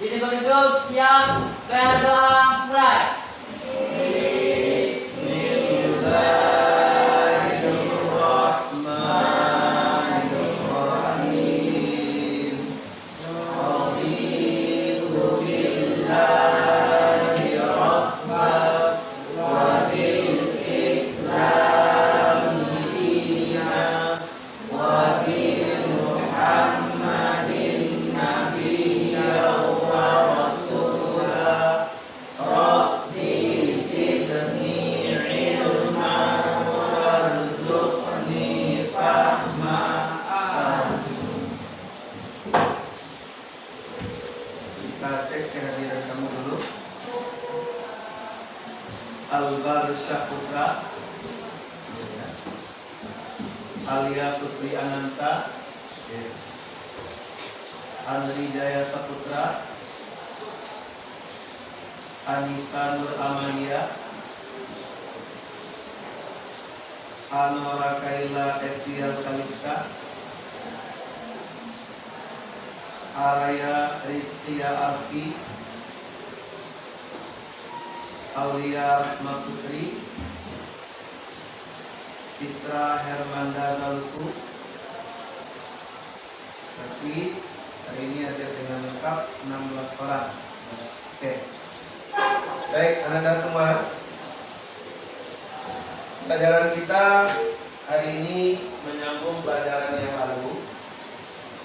Ini penduduk siap, berdoa, mulai. Kita cek kehadiran kamu dulu. Albar Syaputra, Alia Putri Ananta, Andri Jaya Saputra, Anissa Nur Amalia, Anora Kaila Evial Kaliska, Araya Riztia Arfi, Aulia Rahma Putri, Citra Hermanda Zaluku. Tapi hari ini ada dengan lengkap 16 orang. Oke. Baik, Anda semua. Pelajaran kita hari ini menyambung pelajaran yang lalu.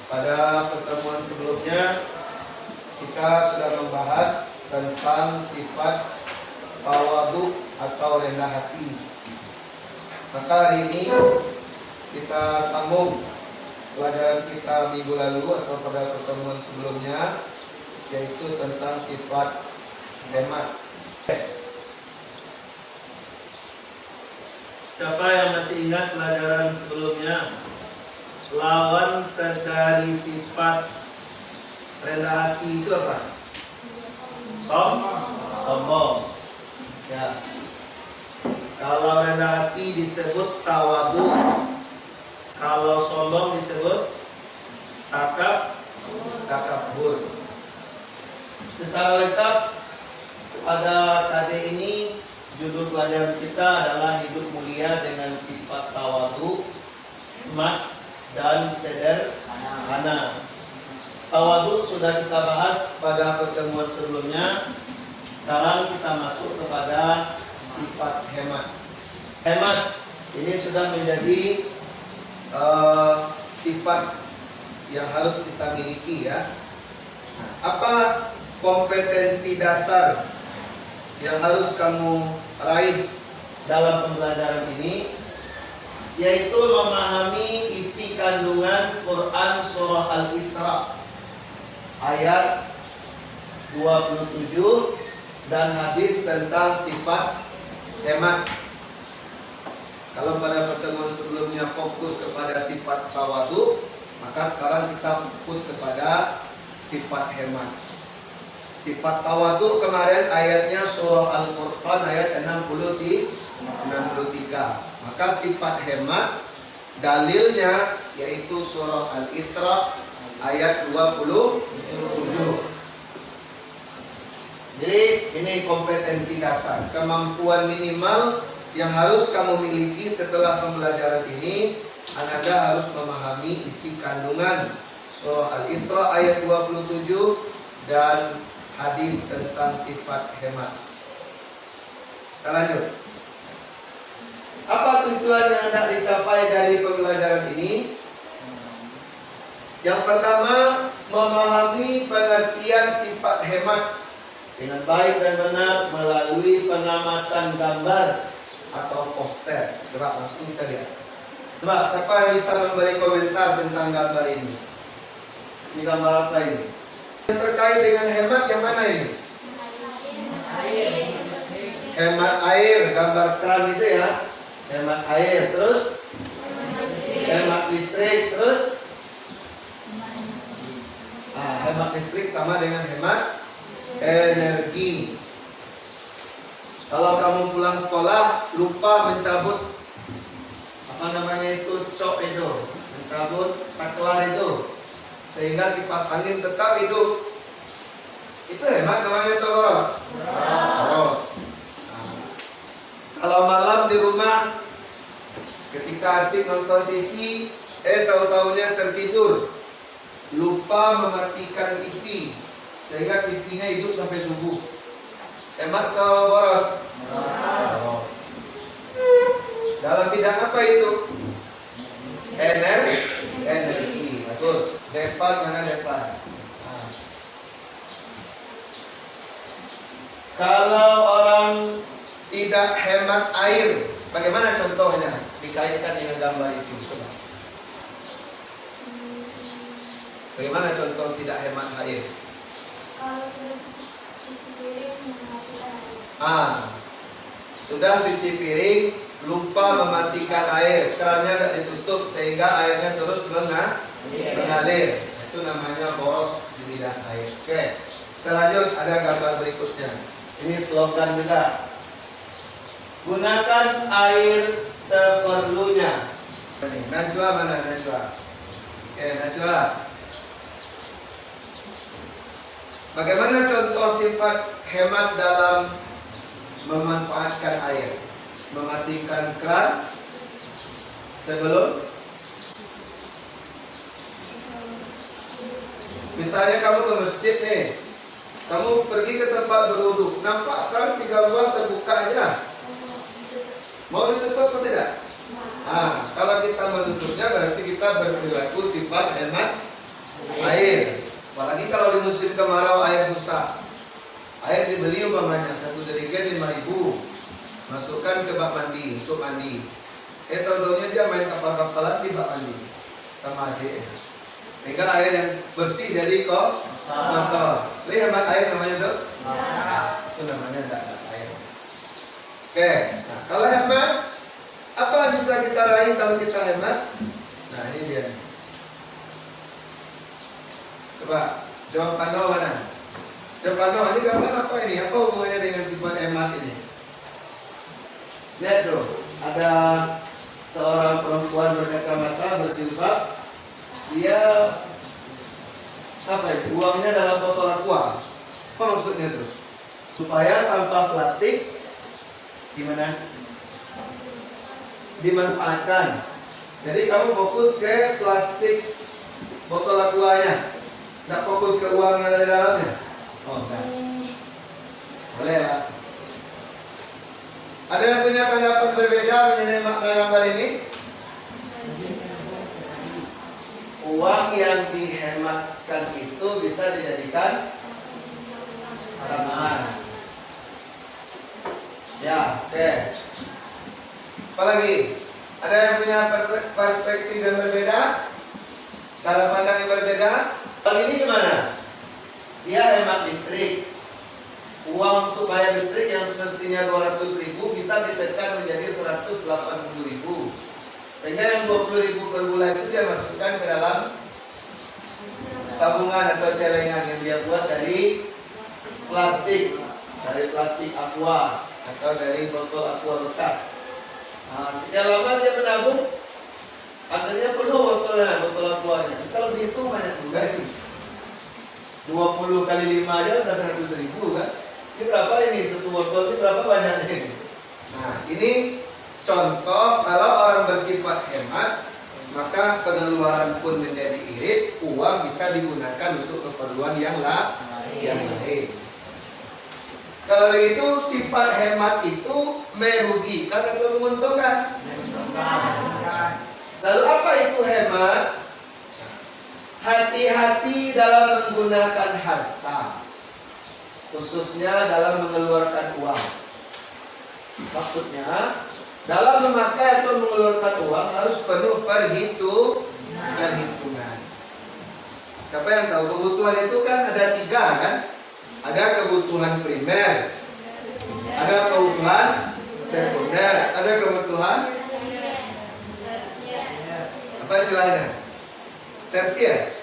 Pada pertemuan sebelumnya kita sudah membahas tentang sifat tawadhu atau rendah hati. Maka hari ini kita sambung pelajaran kita minggu lalu atau pada pertemuan sebelumnya, yaitu tentang sifat hemat. Siapa yang masih ingat pelajaran sebelumnya? Lawan dari sifat rendah hati itu apa? Sombong. Ya. Kalau rendah hati disebut tawadhu. Kalau sombong disebut takabur. Secara lengkap pada KD ini judul pelajaran kita adalah hidup mulia dengan sifat tawadhu, hikmat dan sederhana. Tawadhu sudah kita bahas pada pertemuan sebelumnya. Sekarang kita masuk kepada sifat hemat. Hemat ini sudah menjadi sifat yang harus kita miliki, ya. Apa kompetensi dasar yang harus kamu raih dalam pembelajaran ini? Yaitu memahami isi kandungan Quran surah Al-Isra ayat 27 dan hadis tentang sifat hemat. Kalau pada pertemuan sebelumnya fokus kepada sifat tawadhu, maka sekarang kita fokus kepada sifat hemat. Sifat tawadhu kemarin ayatnya surah Al-Furqan ayat 63. Maka sifat hemat dalilnya yaitu surah Al-Isra ayat 27. Jadi ini kompetensi dasar, kemampuan minimal yang harus kamu miliki setelah pembelajaran ini. Anda harus memahami isi kandungan surah Al-Isra ayat 27 dan hadis tentang sifat hemat. Kita lanjut. Apa tujuan yang hendak dicapai dari pembelajaran ini? Yang pertama, memahami pengertian sifat hemat dengan baik dan benar melalui pengamatan gambar atau poster. Coba langsung kita lihat. Coba siapa yang bisa memberi komentar tentang gambar ini? Ini gambar apa ini? Yang terkait dengan hemat yang mana ini? Hemat air, gambar kran itu ya. Hemat air, terus hemat listrik, terus hemat listrik sama dengan hemat energi. Kalau kamu pulang sekolah lupa mencabut cok itu, mencabut saklar itu, sehingga kipas angin tetap hidup. Itu hemat namanya atau boros? Boros. Nah, kalau malam di rumah ketika asik nonton TV, tahu-tahunya tertidur, lupa mematikan TV, sehingga TV-nya hidup sampai subuh. Hemat atau boros? Boros. Dalam bidang apa itu? Energi. Bagus. Devan, mana Devan? Nah. Kalau orang tidak hemat air, bagaimana contohnya? Dikaitkan dengan gambar itu. Coba. Bagaimana contoh tidak hemat air? Kalau sudah cuci piring mematikan air. Sudah cuci piring, lupa mematikan air, kerannya tidak ditutup sehingga airnya terus mengalir. Itu namanya boros di bidang air. Oke, kita lanjut. Ada gambar berikutnya. Ini slogan juga. Gunakan air seperlunya. Najwa mana Najwa? Oke, Najwa. Bagaimana contoh sifat hemat dalam memanfaatkan air? Mematikan keran sebelum, misalnya kamu ke masjid nih, kamu pergi ke tempat berwudu, nampak kan 3 buah terbuka aja, mau ditutup atau tidak? Kalau kita menutupnya berarti kita berperilaku sifat hemat air. Apalagi kalau di musim kemarau air susah, air dibeli umpamanya 1 jerigen 5.000, masukkan ke bak mandi untuk mandi. Tahu-tahunya dia main kapal-kapalan di bak mandi sama adik, sehingga air yang bersih jadi kotor. Ini hemat air namanya tuh. Itu namanya tidak air. Oke, nah, kalau hemat, apa bisa kita raih kalau kita hemat? Nah ini dia. Coba, Jovano mana? Jovano, ini gambar apa ini? Apa hubungannya dengan sifat hemat ini? Lihat tuh, ada seorang perempuan berkacamata, berjilbab. Dia apa ini? Uangnya dalam botol aqua. Apa maksudnya tuh? Supaya sampah plastik gimana? Dimanfaatkan. Jadi kamu fokus ke plastik botol aquanya, nggak fokus ke uang yang ada di dalamnya. Oh enggak. Boleh ya. Ada yang punya tanggapan berbeda mengenai makna gambar ini? Uang yang dihematkan itu bisa dijadikan harapan. Ya, oke. Apalagi? Ada yang punya perspektif yang berbeda? Cara pandang yang berbeda? Kalau ini gimana? Dia hemat listrik. Uang untuk bayar listrik yang semestinya 200.000 bisa ditekan menjadi 180.000. Sehingga yang 20.000 per bulan itu dia masukkan ke dalam tabungan atau celengan yang dia buat dari plastik aqua atau dari botol aqua bekas. Sekian lama dia menabung, akhirnya penuh botol aquanya. Kalau dihitung banyak juga ini. 20 kali 5 aja udah 100.000 kan? Ini berapa ini? 1 botol ini berapa banyak ini? Nah, ini contoh kalau orang bersifat hemat, maka pengeluaran pun menjadi irit, uang bisa digunakan untuk keperluan yang lain. Kalau itu sifat hemat itu merugikan atau menguntungkan? Lalu apa itu hemat? Hati-hati dalam menggunakan harta, khususnya dalam mengeluarkan uang. Maksudnya, dalam memakai atau mengeluarkan uang harus penuh perhitungan. Siapa yang tahu kebutuhan itu kan ada 3 kan? Ada kebutuhan primer, ada kebutuhan sekunder, ada kebutuhan apa istilahnya? Tersier.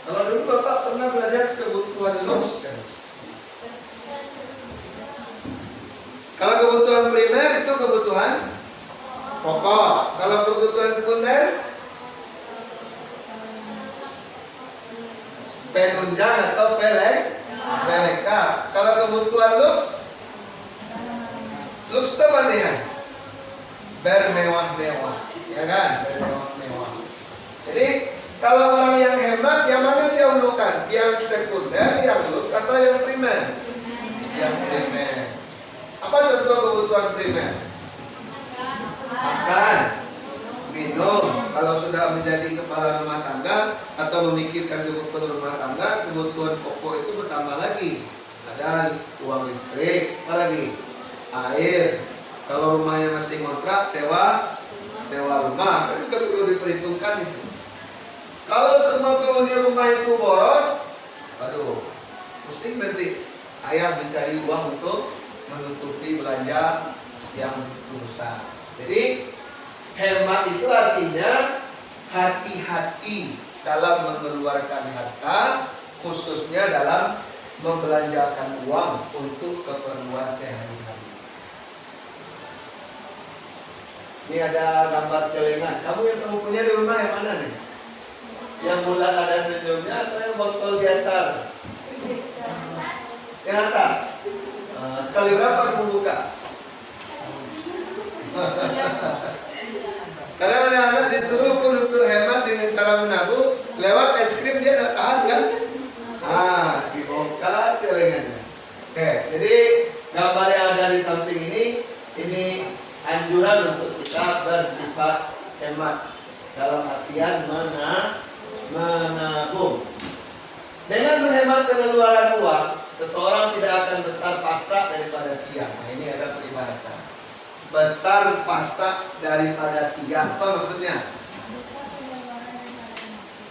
Kalau dulu Bapak pernah belajar kebutuhan los kan? Kalau kebutuhan primer itu kebutuhan pokok. Kalau kebutuhan sekunder penunjang atau peleka. Kalau kebutuhan looks itu apa nih ya? Bermewah-mewah, ya kan? Bermewah-mewah. Jadi kalau orang yang hemat, yang mana dia dahulukan? Yang sekunder, yang looks, atau yang primer? Yang primer. Apa contoh kebutuhan primer? Makan, minum. Kalau sudah menjadi kepala rumah tangga atau memikirkan kebutuhan rumah tangga, kebutuhan pokok itu bertambah lagi. Ada uang listrik, apa lagi? Air. Kalau rumahnya masih ngontrak, sewa rumah, itu kan perlu diperhitungkan itu. Kalau semua penghuni rumah itu boros, aduh, pusing nanti. Ayah mencari uang untuk menutupi belanja yang besar. Jadi hemat itu artinya hati-hati dalam mengeluarkan harta, khususnya dalam membelanjakan uang untuk keperluan sehari-hari. Ini ada gambar celengan. Kamu yang kamu punya di rumah yang mana nih? Yang bulat ada senyumnya atau yang botol biasa? Yang atas. Sekali berapa kamu buka? Karena anak-anak disuruh pun untuk hemat dengan cara menabung, lewat es krim dia tidak tahan kan? Dibuka celengannya. Oke, jadi gambar yang ada di samping ini anjuran untuk kita bersifat hemat dalam artian menabung. Dengan menghemat pengeluaran uang, seseorang tidak akan besar pasak daripada tiang. Nah, ini ada peribahasa. Besar pasak daripada tiang. Apa maksudnya?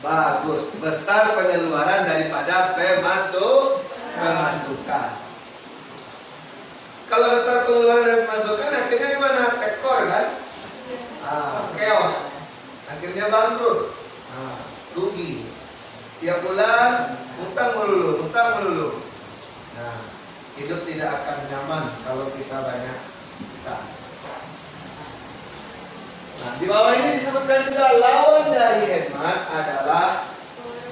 Bagus. Besar pengeluaran daripada pemasukan. Kalau besar pengeluaran dan pemasukan, akhirnya gimana? Tekor kan? Chaos. Akhirnya bangkrut. Rugi. Tiap bulan utang melulu. Nah, hidup tidak akan nyaman kalau kita banyak utang. Nah, di bawah ini disebutkan juga lawan dari hemat adalah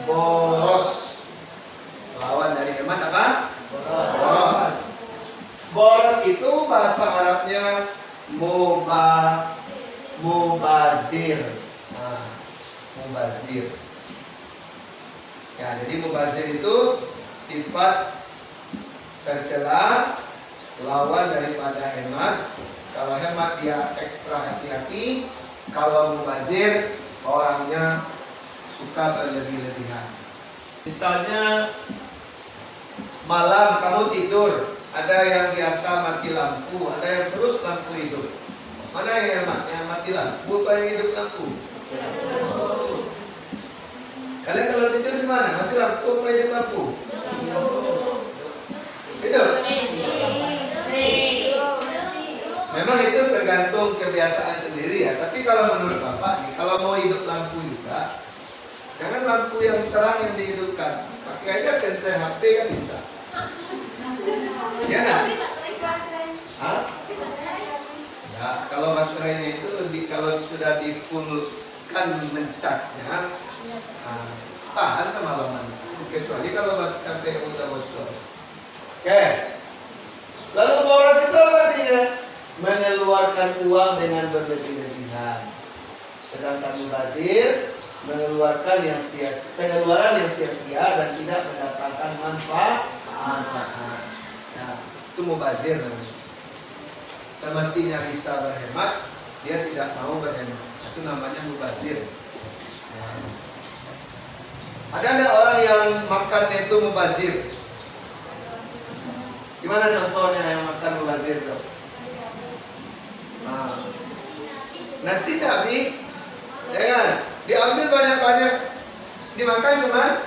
boros. Lawan dari hemat apa? Boros. Boros itu bahasa Arabnya mubazir. Mubazir. Ya, jadi mubazir itu sifat tercela, lawan daripada hemat. Kalau hemat dia ekstra hati-hati, kalau mubazir orangnya suka berlebih-lebihan. Misalnya malam kamu tidur, ada yang biasa mati lampu, ada yang terus lampu hidup. Mana yang hemat? Yang mati lampu apa yang hidup lampu? Kalian kalau tidur di mana? Mati lampu apa hidup lampu? Hidup. Memang itu tergantung kebiasaan sendiri ya. Tapi kalau menurut Bapak nih, kalau mau hidup lampu juga, jangan lampu yang terang yang dihidupkan. Pakai aja senter HP kan bisa. Ya nak? Hah? Ya, kalau baterainya itu kalau sudah di fullkan mencasnya, tahan semalaman. Kecuali kalau baterai udah bocor. Oke. Lalu boros itu apa artinya? Mengeluarkan uang dengan berlebih-lebihan. Sedangkan mubazir mengeluarkan pengeluaran yang sia-sia dan tidak mendatangkan manfaat. Nah, itu mubazir namanya. Semestinya bisa berhemat, dia tidak mau berhemat. Itu namanya mubazir. Ada nggak orang yang makan itu mubazir? Gimana contohnya yang makan mubazir itu? Nasi tapi, ya kan? Diambil banyak-banyak, dimakan cuma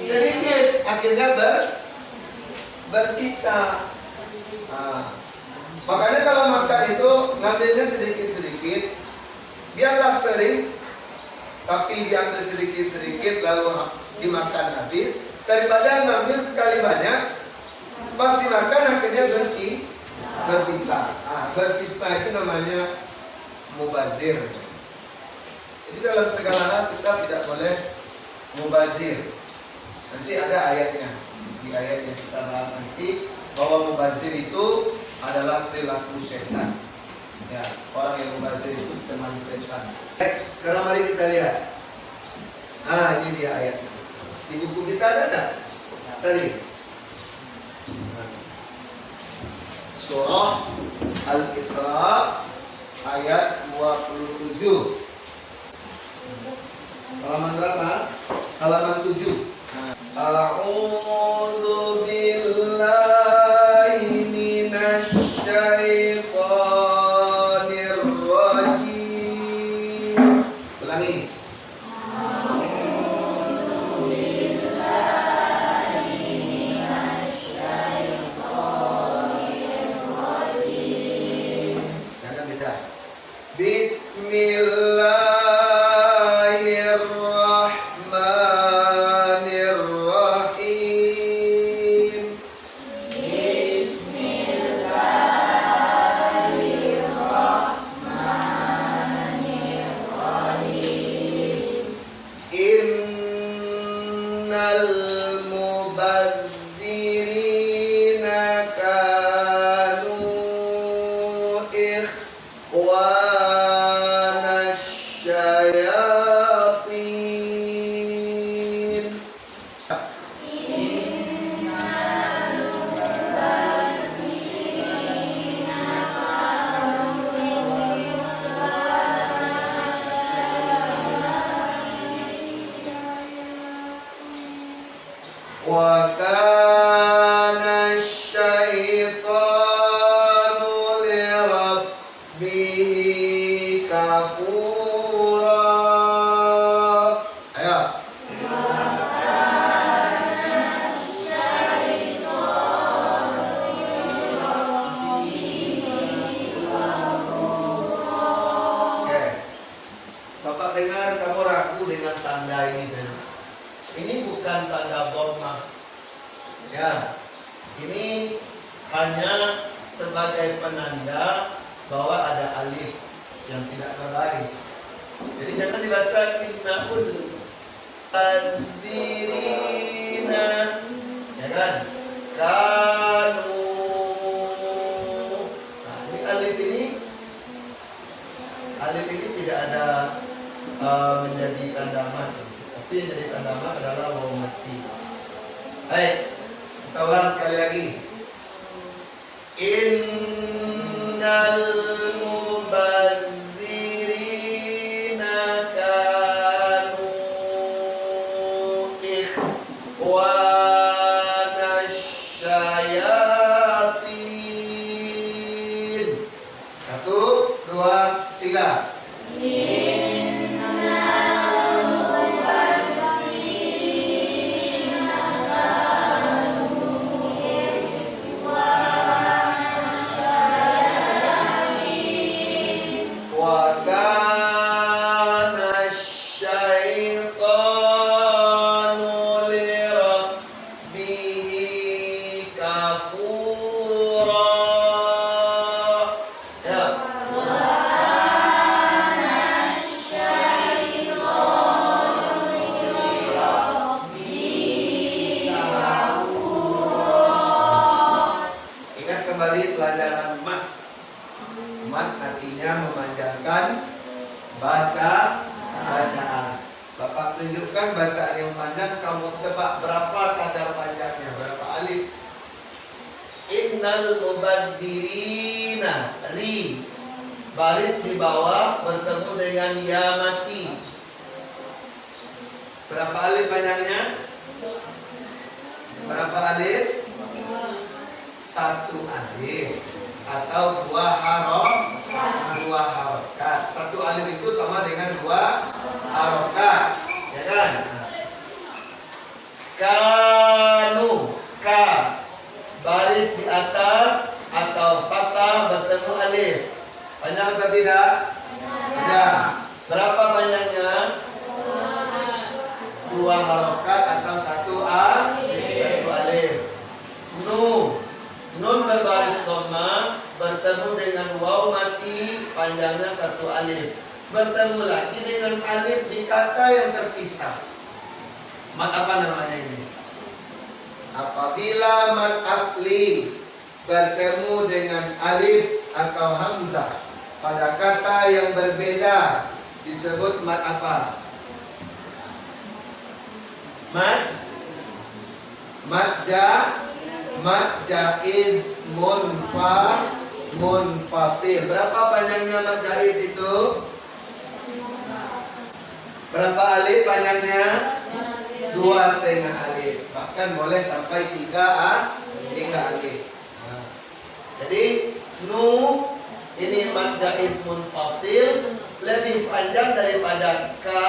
sedikit, akhirnya bersisa. Makanya kalau makan itu ngambilnya sedikit-sedikit, biarlah sering, tapi diambil sedikit-sedikit lalu dimakan habis, daripada ngambil sekali banyak, pas dimakan akhirnya bersisa. Bersisa itu namanya mubazir. Jadi dalam segala hal kita tidak boleh mubazir. Nanti ada ayatnya. Di ayat yang kita bahas nanti bahwa mubazir itu adalah perilaku setan. Ya, orang yang mubazir itu teman setan. Sekarang mari kita lihat. Nah, ini dia ayat. Di buku kita ada enggak? Cari. Surah Al-Isra ayat 27. Halaman berapa? Halaman 7. A'udzu billahi minasy syaithanir rajim. Ulangi. Jangan beda. Bismillahirrahmanirrahim. Innal mubadzirina kanu ikhwanasy syayatin. Wa kana asy-syaitanu li rabbihi kafura. Ayo. Oke. Bapak dengar kamu ragu dengan tanda ini saja. Ini bukan tanda dhamma. Ya, ini hanya sebagai penanda bahwa ada alif yang tidak berbaris. Jadi jangan dibaca inna'ul mubadzirina, ya kan? Kanu. Nah, ini alif ini tidak ada menjadi tanda mati. Tapi yang jadi tanda mati adalah waw mati. Baik, kita ulang sekali lagi. Innal mubadzirina kanu ikhwanasy syayatin. 1, 2, 3. Wa kana asy-syaitanu li rabbihi kafura. Ya. Ingat kembali pelajaran mat. Mat artinya memanjangkan bacaan. Bapak tunjukkan bacaan yang panjang, kamu tebak berapa kadar panjangnya, berapa alif. Innal mubadzirina, ri, baris di bawah bertemu dengan ya mati. Berapa alif panjangnya? Berapa alif? 1 alif atau 2 harokat. 1 alif itu sama dengan 2 harokat, ya kan? Kanu, ka, baris di atas atau fathah bertemu alif. Panjang atau tidak? Tidak. Berapa panjangnya? 2 harokat atau 1 alif. Nun berbaris dhamma bertemu dengan waw mati, panjangnya 1 alif. Bertemu lagi dengan alif di kata yang terpisah. Mat apa namanya ini? Apabila mad asli bertemu dengan alif atau hamzah pada kata yang berbeda disebut mad apa? Mad jaiz munfasil. Berapa panjangnya mad jaiz itu? Berapa alif panjangnya? 2,5 alif. Bahkan boleh sampai 3 alif. Nah, jadi nu ini mad jaiz munfasil lebih panjang daripada ka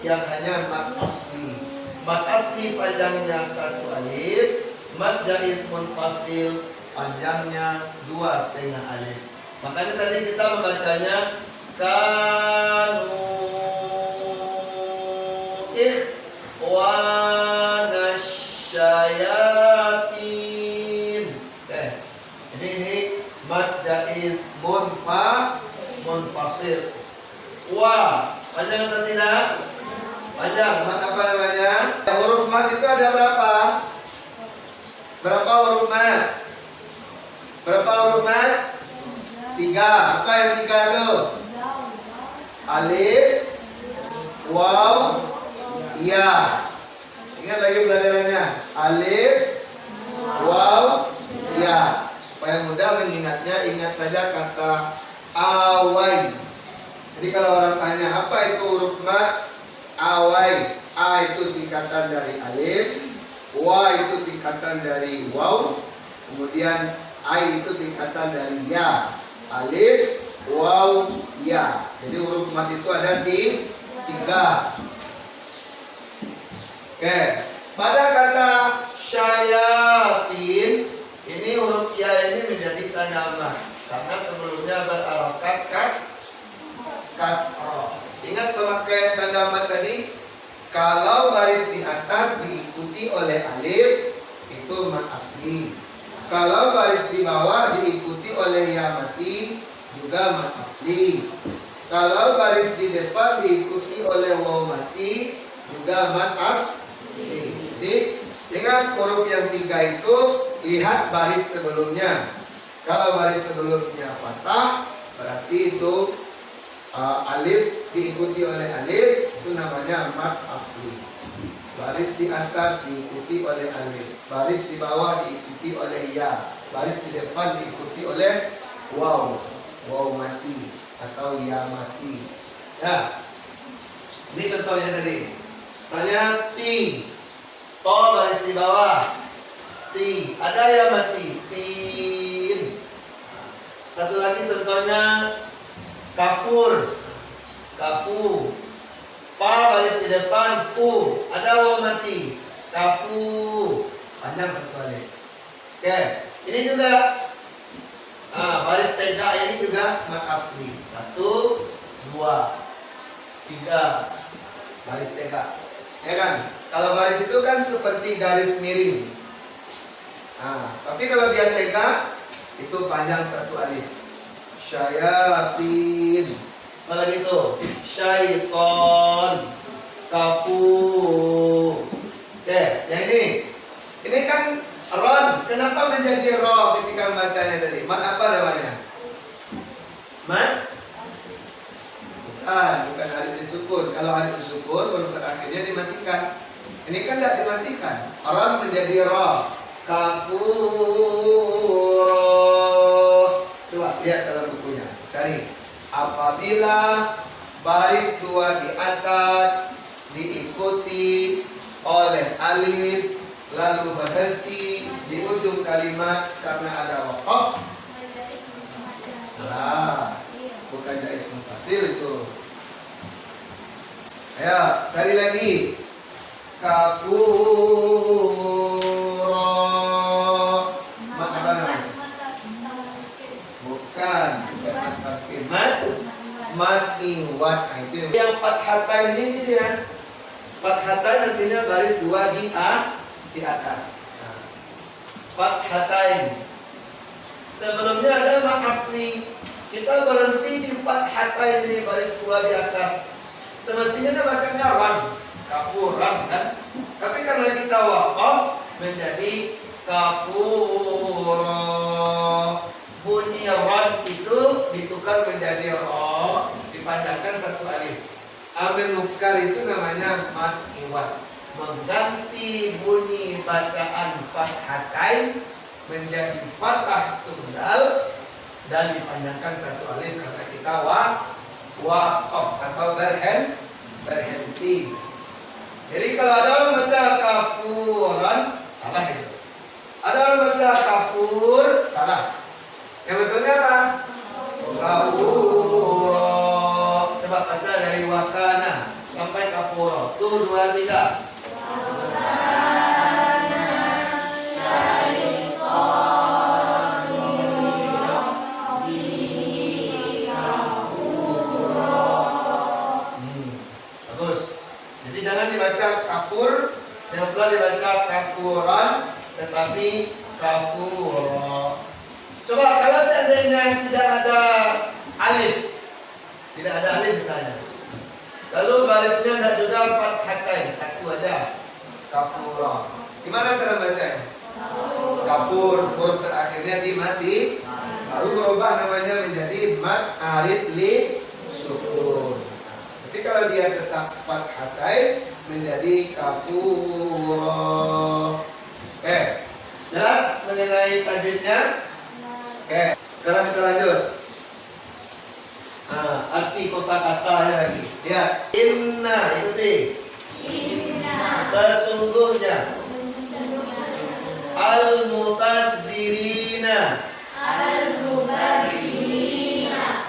yang hanya mad asli. Mad asli panjangnya 1 alif, mad jaiz munfasil panjangnya 2,5 alif. Makanya tadi kita membacanya kanu ikhwana syayatin. Ini mad jaiz munfasil. Wa panjang atau tidak? Panjang. Mad apa namanya? Huruf mad itu ada berapa? Berapa huruf mad? Berapa huruf mad? 3. Apa yang 3 itu? Alif, waw, ya. Ingat lagi pelajarannya. Alif, waw, ya. Supaya mudah mengingatnya, ingat saja kata awai. Jadi kalau orang tanya apa itu huruf mad? Awai. A itu singkatan dari alif, wa itu singkatan dari waw, kemudian ai itu singkatan dari ya. Alif, waw, ya. Jadi huruf mad itu ada di 3. Oke. Pada kata syayatin, ini huruf ya ini menjadi tanda mad karena sebelumnya berharakat kasrah. Ingat pemakaian tanda mad tadi? Kalau baris di atas diikuti oleh alif, itu mad asli. Kalau baris di bawah diikuti oleh ya mati, juga mad asli. Kalau baris di depan diikuti oleh waw mati, juga mad asli. Jadi ingat huruf yang 3 itu, lihat baris sebelumnya. Kalau baris sebelumnya fathah, berarti itu alif diikuti oleh alif, itu namanya mad asli. Baris di atas diikuti oleh alif, baris di bawah diikuti oleh ya, baris di depan diikuti oleh waw, waw mati atau ya mati. Ya, ini contohnya tadi. Misalnya ti, to baris di bawah, ti, ada ya mati, tin. Satu lagi contohnya kafur, kafu, fa baris di depan, fu, ada waw mati, kafu, panjang satu alif. Oke, ini juga baris tega ini juga mad asli. 1, 2, 3 baris tega. Ya kan? Kalau baris itu kan seperti garis miring. Tapi kalau dia tega itu panjang 1 alif. Syayatin. Apa lagi itu? Syaiton, kafu. Oke, yang ini. Ini kan ron. Kenapa menjadi ro ketika membacanya tadi? Mad apa namanya? Mad? Bukan alif disukun. Kalau alif disukun, huruf terakhirnya dimatikan. Ini kan tidak dimatikan. Ron menjadi ro. Kafur. Coba lihat dalam bukunya. Cari. Apabila baris 2 di atas diikuti oleh alif lalu berhenti di ujung kalimat karena ada waqaf, salah, bukan jaiz munfasil itu. Ayo cari lagi. Kafuro. Mat apa namanya? Bukan mat iwat. Itu yang fathatain ini dia. Fathatain artinya baris 2 di atas. Fathatain. Sebelumnya ada mad asli. Kita berhenti di fathatain ini baris 2 di atas. Semestinya kan bacanya ran, kafuran kan. Tapi karena kita waqaf, menjadi kafuro. Bunyi rod itu ditukar menjadi ro, dipanjangkan satu alif. Menukar itu namanya mad iwad, mengganti bunyi bacaan fathatain menjadi fathah tunggal dan dipanjangkan satu alif karena kita waqaf atau berhenti. Jadi kalau ada orang baca kafuran, salah itu. Ada orang baca kafur, salah. Yang betulnya apa? Kafuro. Coba baca dari wakana sampai kafuro. 1, 2, 3. Jangan dibaca kafur, jangan pula dibaca kafuran, tetapi kafuro. Coba kalau seandainya tidak ada alif, misalnya, lalu barisnya tidak juga fathatain, satu aja, kafuro. Gimana cara bacanya? Kafur, huruf terakhirnya dimati, baru berubah namanya menjadi mad arid li sukun. Tapi kalau dia tetap fathatain menjadi kafuro. Jelas mengenai tajwidnya? Sekarang kita lanjut. Arti kosakatanya lagi. Lihat, inna, ikuti. Inna. Sesungguhnya. Al-mubadzirina.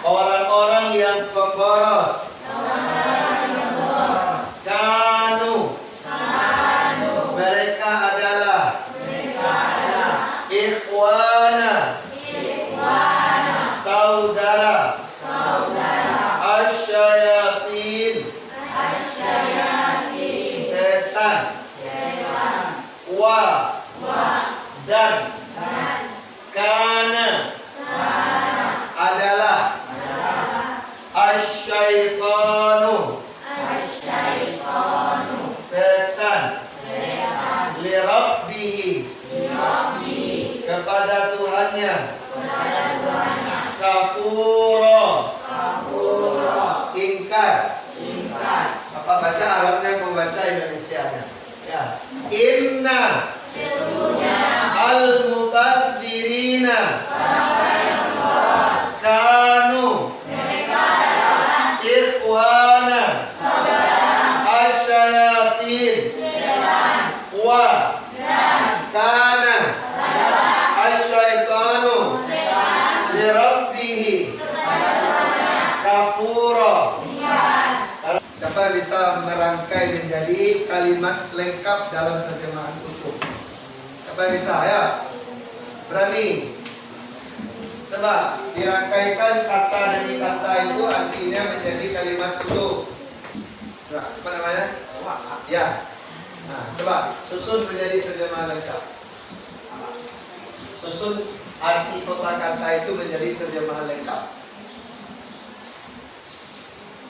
Orang-orang yang pemboros. Kanu. Mereka adalah. Ikhwana. Saudara. Asyayatin. Setan. Dan. Kana. Adalah. Asyaitanu. Setan. Lirabbihi. Kepada Tuhannya. Kafuro. Ingkar. Apa baca Arabnya, mau baca Indonesianya? Ya. Inna. Al-mubadzirina. Kanu. Ikhwana. Asyayatin. Kana. Asyaitanu. Lirabbihi. Kafuro. Siapa bisa merangkai menjadi kalimat lengkap dalam terjemahan utuh? Siapa bisa? Ya, berani. Coba dirangkaikan kata demi kata itu artinya menjadi kalimat utuh. Nah, siapa namanya? Ya. Nah, coba susun menjadi terjemahan lengkap. Susun arti kosakata itu menjadi terjemahan lengkap. Sesungguhnya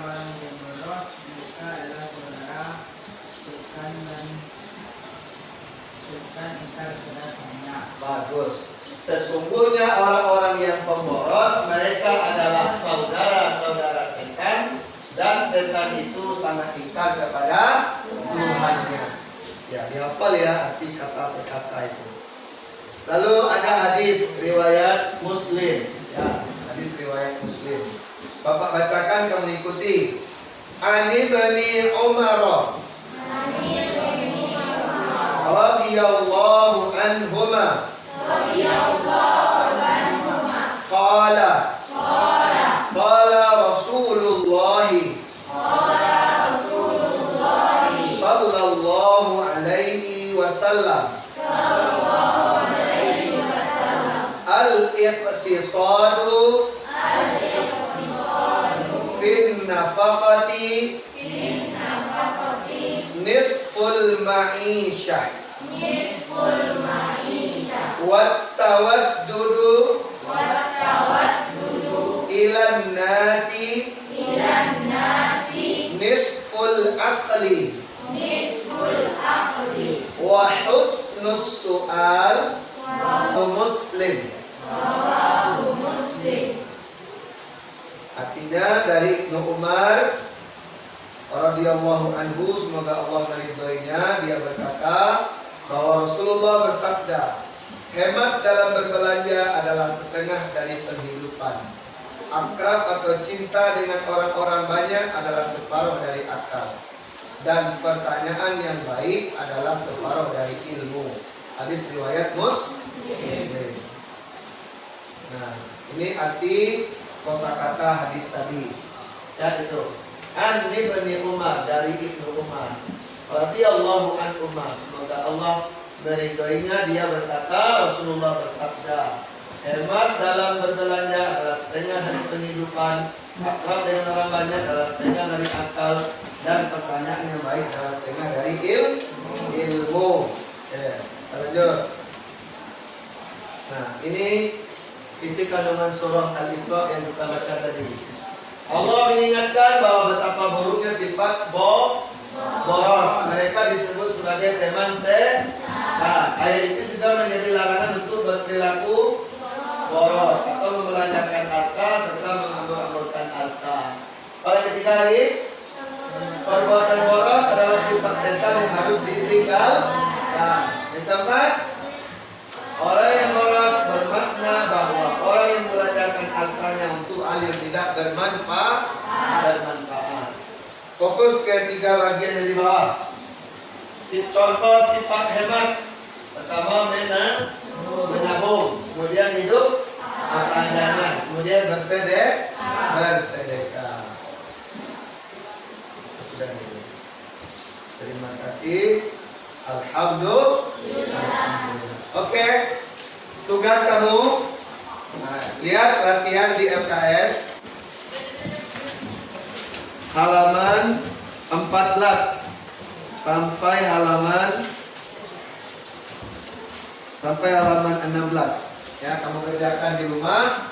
orang yang boros mereka adalah saudara setan dan setan ingkar kepada Tuhannya. Bagus. Sesungguhnya orang-orang yang pemboros mereka adalah saudara-saudara setan dan setan itu sangat ingkar kepada Tuhannya. Ya, dihafal ya arti kata per kata itu. Lalu ada hadis riwayat Muslim. Ya, hadis riwayat Muslim. Bapak bacakan, kamu ikuti. Ani bani Umar radhiyallahu anhuma qala Rasulullah sallallahu alaihi wasallam al-iqtisadu fin nafaqati nisful ma'ishah wat tawaddudu ilan nasi nisful aqli su'al Muslim. Artinya dari Ibnu Umar radhiyallahu anhu, semoga Allah meridhoinya, dia berkata bahwa Rasulullah bersabda, hemat dalam berbelanja adalah setengah dari penghidupan. Akrab atau cinta dengan orang-orang banyak adalah separuh dari akal. Dan pertanyaan yang baik adalah separuh dari ilmu. Hadis riwayat Muslim. Nah, ini arti kosakata hadis tadi. Ya itu. An Ibnu Umar, dari Ibnu Umar. Radhiyallahu an Umar. Semoga Allah meridhoinya, dia berkata, Rasulullah bersabda, hemat dalam berbelanja adalah setengah dari penghidupan. Akrab dengan orang banyak adalah setengah dari akal. Dan pertanyaan yang baik adalah setengah dari ilmu. Lanjut. Nah, ini isi kandungan surah Al-Isra yang kita baca tadi. Allah mengingatkan bahwa betapa buruknya sifat boros. Mereka disebut sebagai teman sehat. Ayat itu juga menjadi larangan untuk berperilaku boros atau membelanjakan harta serta mengambur-amburkan harta. Pada ketiga hari, perbuatan boros adalah sifat setan yang harus ditinggalkan. Yang keempat, orang yang boros bermakna bahwa orang yang membelanjakan hartanya untuk hal yang tidak bermanfaat. Fokus ke tiga bagian yang di bawah. Contoh sifat hemat. Pertama, menabung. Kemudian hidup apa adanya. Kemudian bersedekah. Sudah itu. Terima kasih. Alhamdulillah. Oke. Tugas kamu, lihat latihan di LKS halaman 14 sampai halaman 16. Ya, kamu kerjakan di rumah.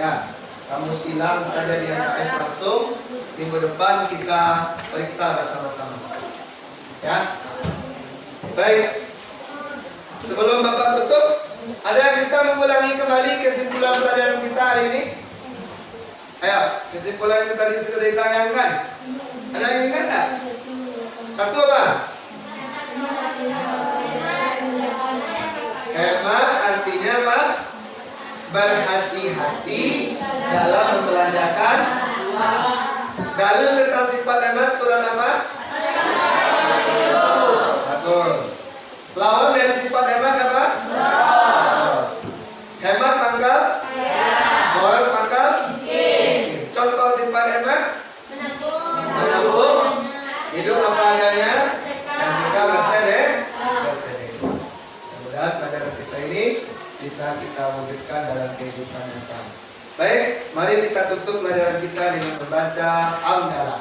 Ya, kamu silang saja di LKS langsung. Minggu depan kita periksa bersama-sama. Ya. Baik. Sebelum Bapak tutup, ada yang bisa mengulangi kembali kesimpulan pelajaran kita hari ini? Ayo, kesimpulan yang tadi sudah ditayangkan. Ada yang ingat tak? Satu apa? Hemat artinya apa? Berhati-hati dalam membelanjakan. Dalil tentang sifat hemat surat apa? Bagus. Lawan dari sifat hemat apa? Boros. Hemat pangkal? Boros pangkal? Contoh sifat hemat? Menabung. Hidup apa adanya. Dan suka bersedekah. Mudah-mudahan pelajaran kita ini bisa kita wujudkan dalam kehidupan nyata. Baik, mari kita tutup pelajaran kita dengan membaca hamdalah.